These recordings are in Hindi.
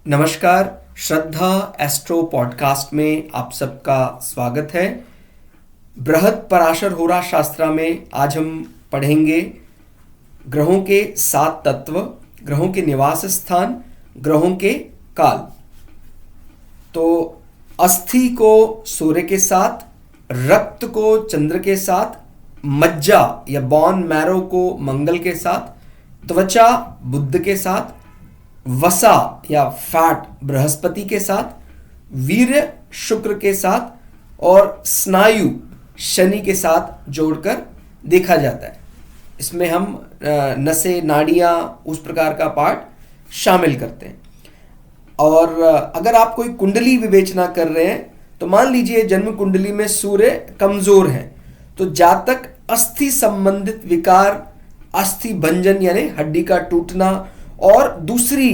नमस्कार। श्रद्धा एस्ट्रो पॉडकास्ट में आप सबका स्वागत है। बृहद पराशर होरा शास्त्र में आज हम पढ़ेंगे ग्रहों के 7 तत्व, ग्रहों के निवास स्थान, ग्रहों के काल। तो अस्थि को सूर्य के साथ, रक्त को चंद्र के साथ, मज्जा या बोन मैरो को मंगल के साथ, त्वचा बुध के साथ, वसा या फैट बृहस्पति के साथ, वीर्य शुक्र के साथ और स्नायु शनि के साथ जोड़कर देखा जाता है। इसमें हम नसें, नाड़ियाँ, उस प्रकार का पार्ट शामिल करते हैं। और अगर आप कोई कुंडली विवेचना कर रहे हैं तो मान लीजिए जन्म कुंडली में सूर्य कमजोर है, तो जातक अस्थि संबंधित विकार, अस्थि भंजन यानी हड्डी का टूटना और दूसरी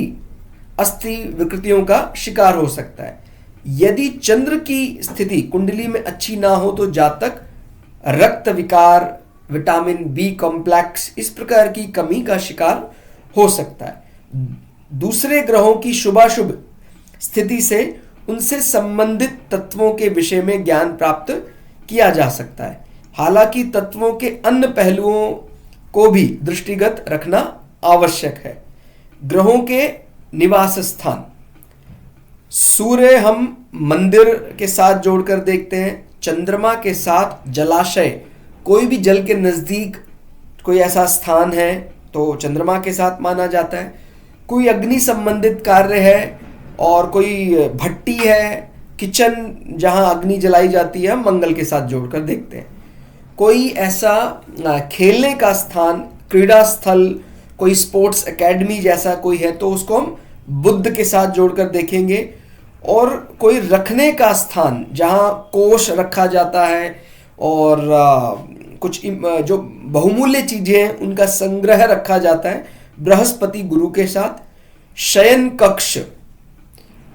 अस्थि विकृतियों का शिकार हो सकता है। यदि चंद्र की स्थिति कुंडली में अच्छी ना हो तो जातक रक्त विकार, विटामिन बी कॉम्प्लेक्स, इस प्रकार की कमी का शिकार हो सकता है। दूसरे ग्रहों की शुभाशुभ स्थिति से उनसे संबंधित तत्वों के विषय में ज्ञान प्राप्त किया जा सकता है। हालांकि तत्वों के अन्य पहलुओं को भी दृष्टिगत रखना आवश्यक है। ग्रहों के निवास स्थान, सूर्य हम मंदिर के साथ जोड़कर देखते हैं। चंद्रमा के साथ जलाशय, कोई भी जल के नजदीक कोई ऐसा स्थान है तो चंद्रमा के साथ माना जाता है। कोई अग्नि संबंधित कार्य है और कोई भट्टी है, किचन जहां अग्नि जलाई जाती है, मंगल के साथ जोड़कर देखते हैं। कोई ऐसा खेलने का स्थान, क्रीड़ा स्थल, कोई स्पोर्ट्स एकेडमी जैसा कोई है तो उसको हम बुध के साथ जोड़कर देखेंगे। और कोई रखने का स्थान जहां कोष रखा जाता है और कुछ जो बहुमूल्य चीजें हैं उनका संग्रह रखा जाता है, बृहस्पति गुरु के साथ। शयन कक्ष,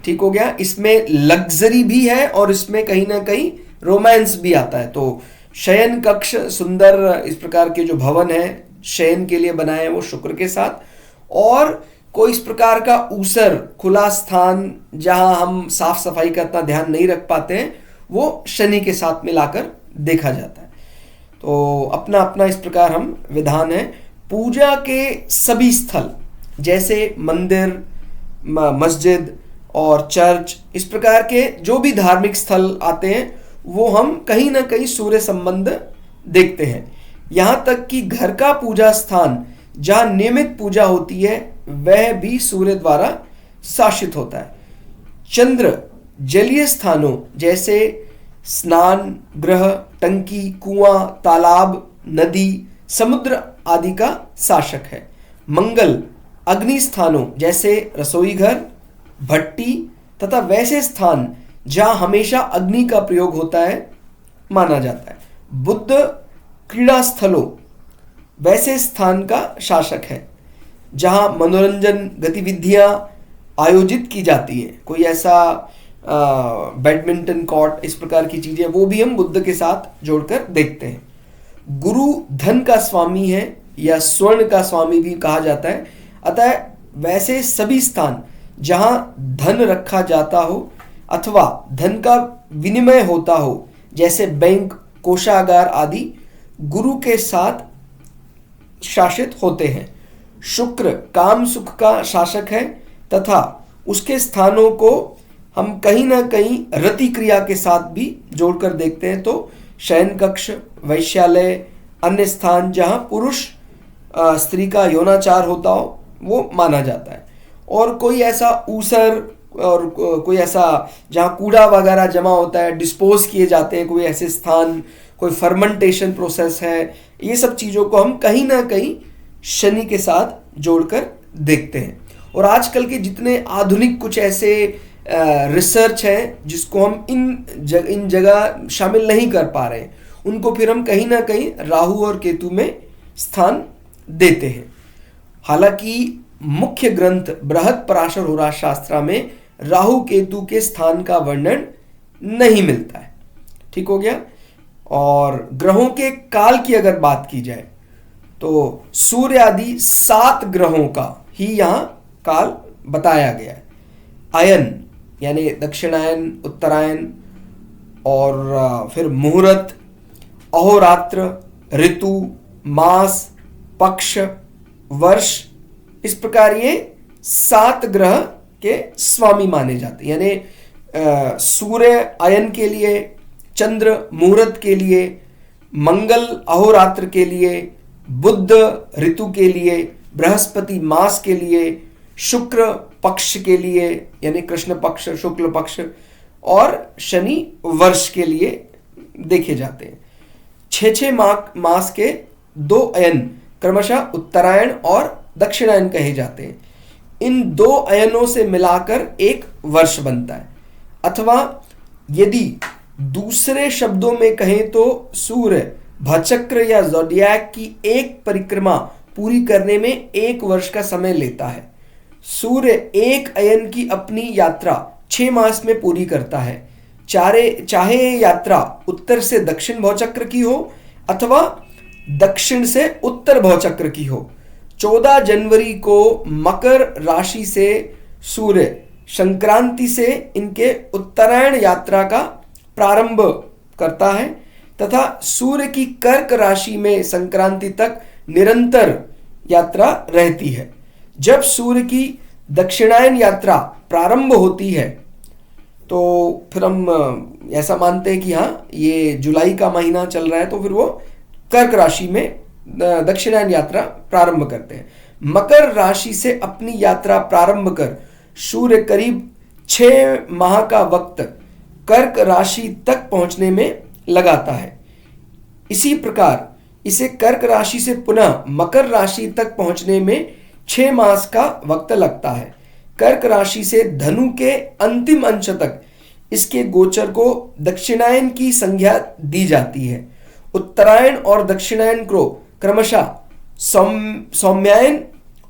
ठीक हो गया, इसमें लग्जरी भी है और इसमें कहीं ना कहीं रोमांस भी आता है। तो शयन कक्ष सुंदर इस प्रकार के जो भवन है शयन के लिए बनाए हैं वो शुक्र के साथ। और कोई इस प्रकार का ऊसर, खुला स्थान जहां हम साफ सफाई का इतना ध्यान नहीं रख पाते हैं, वो शनि के साथ मिलाकर देखा जाता है। तो अपना अपना इस प्रकार हम विधान है। पूजा के सभी स्थल जैसे मंदिर, मस्जिद और चर्च, इस प्रकार के जो भी धार्मिक स्थल आते हैं वो हम कहीं ना कहीं सूर्य संबंध देखते हैं। यहां तक कि घर का पूजा स्थान जहां नियमित पूजा होती है वह भी सूर्य द्वारा शासित होता है। चंद्र जलीय स्थानों जैसे स्नान गृह, टंकी, कुआं, तालाब, नदी, समुद्र आदि का शासक है। मंगल अग्नि स्थानों जैसे रसोई घर, भट्टी तथा वैसे स्थान जहां हमेशा अग्नि का प्रयोग होता है माना जाता है। बुध क्रीड़ा स्थलों, वैसे स्थान का शासक है जहां मनोरंजन गतिविधियां आयोजित की जाती है। कोई ऐसा बैडमिंटन कोर्ट, इस प्रकार की चीजें, वो भी हम बुध के साथ जोड़कर देखते हैं। गुरु धन का स्वामी है या स्वर्ण का स्वामी भी कहा जाता है। अतः वैसे सभी स्थान जहां धन रखा जाता हो अथवा धन का विनिमय होता हो जैसे बैंक, कोषागार आदि, गुरु के साथ शासित होते हैं। शुक्र काम सुख का शासक है तथा उसके स्थानों को हम कहीं ना कहीं रति क्रिया के साथ भी जोड़कर देखते हैं। तो शयन कक्ष, वैश्यालय, अन्य स्थान जहां पुरुष स्त्री का यौनाचार होता हो वो माना जाता है। और कोई ऐसा ऊसर और कोई ऐसा जहां कूड़ा वगैरह जमा होता है, डिस्पोज किए जाते हैं, कोई ऐसे स्थान, कोई फर्मेंटेशन प्रोसेस है, ये सब चीज़ों को हम कहीं ना कहीं शनि के साथ जोड़कर देखते हैं। और आजकल के जितने आधुनिक कुछ ऐसे रिसर्च हैं जिसको हम इन जगह शामिल नहीं कर पा रहे हैं, उनको फिर हम कहीं ना कहीं राहु और केतु में स्थान देते हैं। हालांकि मुख्य ग्रंथ बृहद पराशर होरा शास्त्र में राहु केतु के स्थान का वर्णन नहीं मिलता है। ठीक हो गया। और ग्रहों के काल की अगर बात की जाए तो सूर्य आदि 7 ग्रहों का ही यहाँ काल बताया गया है। अयन यानी दक्षिणायन, उत्तरायण, और फिर मुहूर्त, अहोरात्र, ऋतु, मास, पक्ष, वर्ष, इस प्रकार ये 7 ग्रह के स्वामी माने जाते हैं। यानी सूर्य अयन के लिए, चंद्र मुहूर्त के लिए, मंगल अहोरात्र के लिए, बुध ऋतु के लिए, बृहस्पति मास के लिए, शुक्र पक्ष के लिए यानी कृष्ण पक्ष, शुक्ल पक्ष, और शनि वर्ष के लिए देखे जाते हैं। 6 मास के 2 अयन क्रमशः उत्तरायण और दक्षिणायन कहे जाते हैं। इन 2 अयनों से मिलाकर एक वर्ष बनता है। अथवा यदि दूसरे शब्दों में कहें तो सूर्य भचक्र या ज़ोडिएक की एक परिक्रमा पूरी करने में 1 वर्ष का समय लेता है। सूर्य एक अयन की अपनी यात्रा 6 मास में पूरी करता है, चाहे यात्रा उत्तर से दक्षिण भौचक्र की हो अथवा दक्षिण से उत्तर भौचक्र की हो। 14 जनवरी को मकर राशि से सूर्य संक्रांति से इनके उत्तरायण यात्रा का प्रारंभ करता है तथा सूर्य की कर्क राशि में संक्रांति तक निरंतर यात्रा रहती है। जब सूर्य की दक्षिणायन यात्रा प्रारंभ होती है तो फिर हम ऐसा मानते हैं कि हाँ ये जुलाई का महीना चल रहा है, तो फिर वो कर्क राशि में दक्षिणायन यात्रा प्रारंभ करते हैं। मकर राशि से अपनी यात्रा प्रारंभ कर सूर्य करीब 6 माह का वक्त कर्क राशि तक पहुंचने में लगाता है। इसी प्रकार इसे कर्क राशि से पुनः मकर राशि तक पहुंचने में 6 मास का वक्त लगता है। कर्क राशि से धनु के अंतिम अंश तक इसके गोचर को दक्षिणायन की संज्ञा दी जाती है। उत्तरायण और दक्षिणायन को क्रमशः सौम्यायन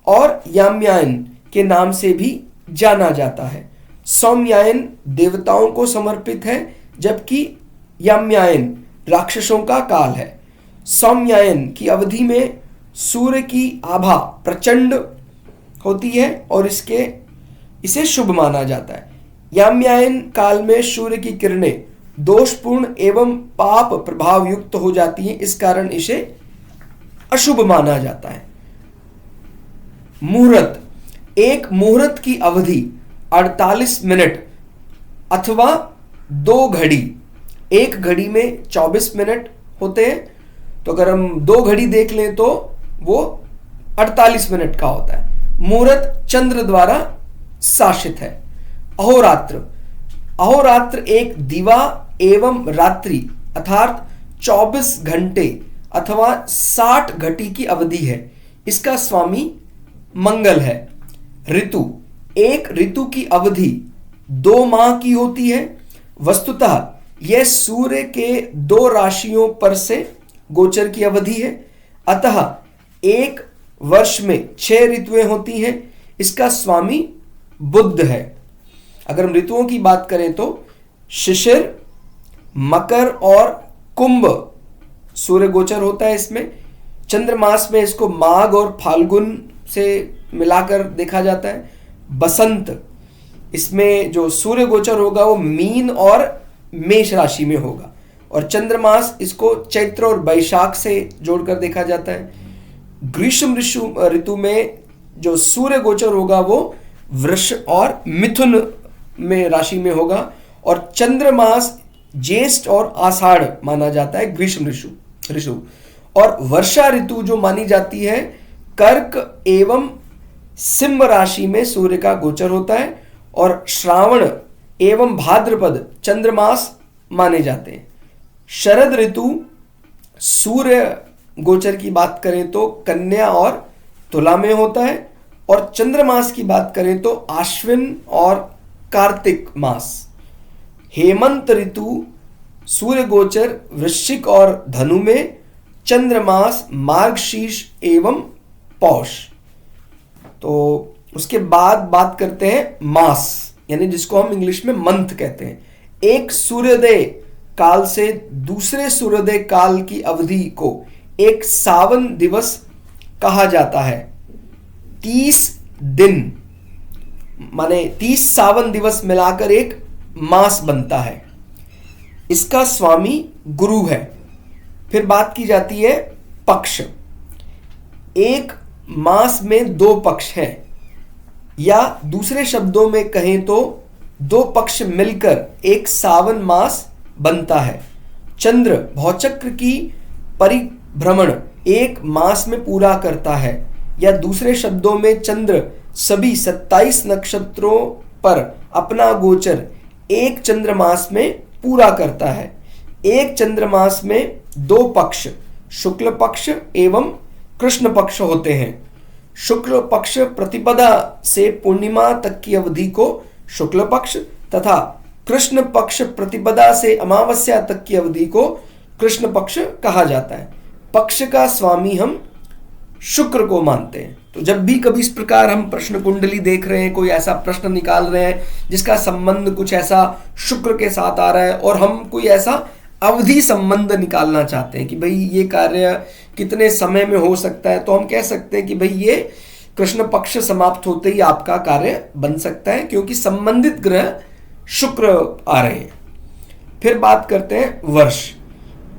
और याम्यायन के नाम से भी जाना जाता है। सौम्यायन देवताओं को समर्पित है जबकि याम्यायन राक्षसों का काल है। सौम्यायन की अवधि में सूर्य की आभा प्रचंड होती है और इसे शुभ माना जाता है। याम्यायन काल में सूर्य की किरणें दोषपूर्ण एवं पाप प्रभाव युक्त हो जाती हैं, इस कारण इसे अशुभ माना जाता है। मुहूर्त, एक मुहूर्त की अवधि 48 मिनट अथवा 2 घड़ी, एक घड़ी में 24 मिनट होते हैं, तो अगर हम 2 घड़ी देख लें तो वो 48 मिनट का होता है। मुहूर्त चंद्र द्वारा शासित है। अहोरात्र, अहोरात्र एक दिवा एवं रात्रि अर्थात 24 घंटे अथवा 60 घटी की अवधि है। इसका स्वामी मंगल है। ऋतु, एक ऋतु की अवधि 2 माह की होती है। वस्तुतः यह सूर्य के 2 राशियों पर से गोचर की अवधि है, अतः एक वर्ष में 6 ऋतुएं होती हैं। इसका स्वामी बुध है। अगर हम ऋतुओं की बात करें तो शिशिर, मकर और कुंभ सूर्य गोचर होता है इसमें। चंद्रमास में इसको माघ और फाल्गुन से मिलाकर देखा जाता है। बसंत, इसमें जो सूर्य गोचर होगा वो मीन और मेष राशि में होगा और चंद्रमास इसको चैत्र और वैशाख से जोड़कर देखा जाता है। ग्रीष्म ऋतु में जो सूर्य गोचर होगा वो वृष और मिथुन में राशि में होगा और चंद्रमास ज्येष्ठ और आषाढ़ माना जाता है ग्रीष्म ऋतु। और वर्षा ऋतु जो मानी जाती है कर्क एवं सिंह राशि में सूर्य का गोचर होता है और श्रावण एवं भाद्रपद चंद्रमास माने जाते हैं। शरद ऋतु सूर्य गोचर की बात करें तो कन्या और तुला में होता है और चंद्रमास की बात करें तो आश्विन और कार्तिक मास। हेमंत ऋतु सूर्य गोचर वृश्चिक और धनु में, चंद्रमास मार्गशीर्ष एवं पौष। तो उसके बाद बात करते हैं मास, यानी जिसको हम इंग्लिश में मंथ कहते हैं। एक सूर्योदय काल से दूसरे सूर्योदय काल की अवधि को एक सावन दिवस कहा जाता है। 30 दिन माने 30 सावन दिवस मिलाकर एक मास बनता है। इसका स्वामी गुरु है। फिर बात की जाती है पक्ष। एक मास में 2 पक्ष हैं, या दूसरे शब्दों में कहें तो 2 पक्ष मिलकर एक सावन मास बनता है। चंद्र भवचक्र की परिभ्रमण एक मास में पूरा करता है, या दूसरे शब्दों में चंद्र सभी 27 नक्षत्रों पर अपना गोचर एक चंद्रमास में पूरा करता है। एक चंद्रमास में 2 पक्ष शुक्ल पक्ष एवं कृष्ण पक्ष होते हैं। शुक्ल पक्ष प्रतिपदा से पूर्णिमा तक की अवधि को शुक्ल पक्ष तथा कृष्ण पक्ष प्रतिपदा से अमावस्या तक की अवधि को कृष्ण पक्ष कहा जाता है। पक्ष का स्वामी हम शुक्र को मानते हैं। तो जब भी कभी इस प्रकार हम प्रश्न कुंडली देख रहे हैं, कोई ऐसा प्रश्न निकाल रहे हैं जिसका संबंध कुछ ऐसा शुक्र के साथ आ रहा है, और हम कोई ऐसा अवधि संबंध निकालना चाहते हैं कि भाई ये कार्य कितने समय में हो सकता है, तो हम कह सकते हैं कि भाई ये कृष्ण पक्ष समाप्त होते ही आपका कार्य बन सकता है, क्योंकि संबंधित ग्रह शुक्र आ रहे हैं। फिर बात करते हैं वर्ष।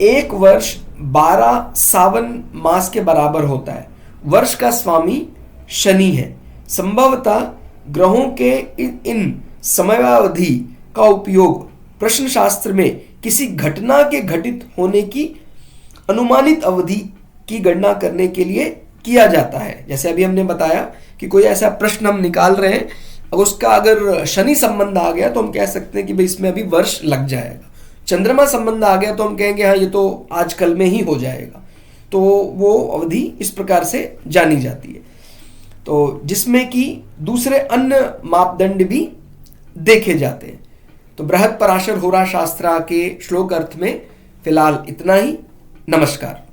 एक वर्ष 12 सावन मास के बराबर होता है। वर्ष का स्वामी शनि है। संभवतः ग्रहों के इन समयावधि का उपयोग प्रश्न शास्त्र में किसी घटना के घटित होने की अनुमानित अवधि की गणना करने के लिए किया जाता है। जैसे अभी हमने बताया कि कोई ऐसा प्रश्न हम निकाल रहे हैं, उसका अगर शनि संबंध आ गया तो हम कह सकते हैं कि भाई इसमें अभी वर्ष लग जाएगा। चंद्रमा संबंध आ गया तो हम कहेंगे हाँ ये तो आजकल में ही हो जाएगा। तो वो अवधि इस प्रकार से जानी जाती है, तो जिसमें कि दूसरे अन्य मापदंड भी देखे जाते हैं। तो बृहद पराशर होरा शास्त्र के श्लोक अर्थ में फिलहाल इतना ही। नमस्कार।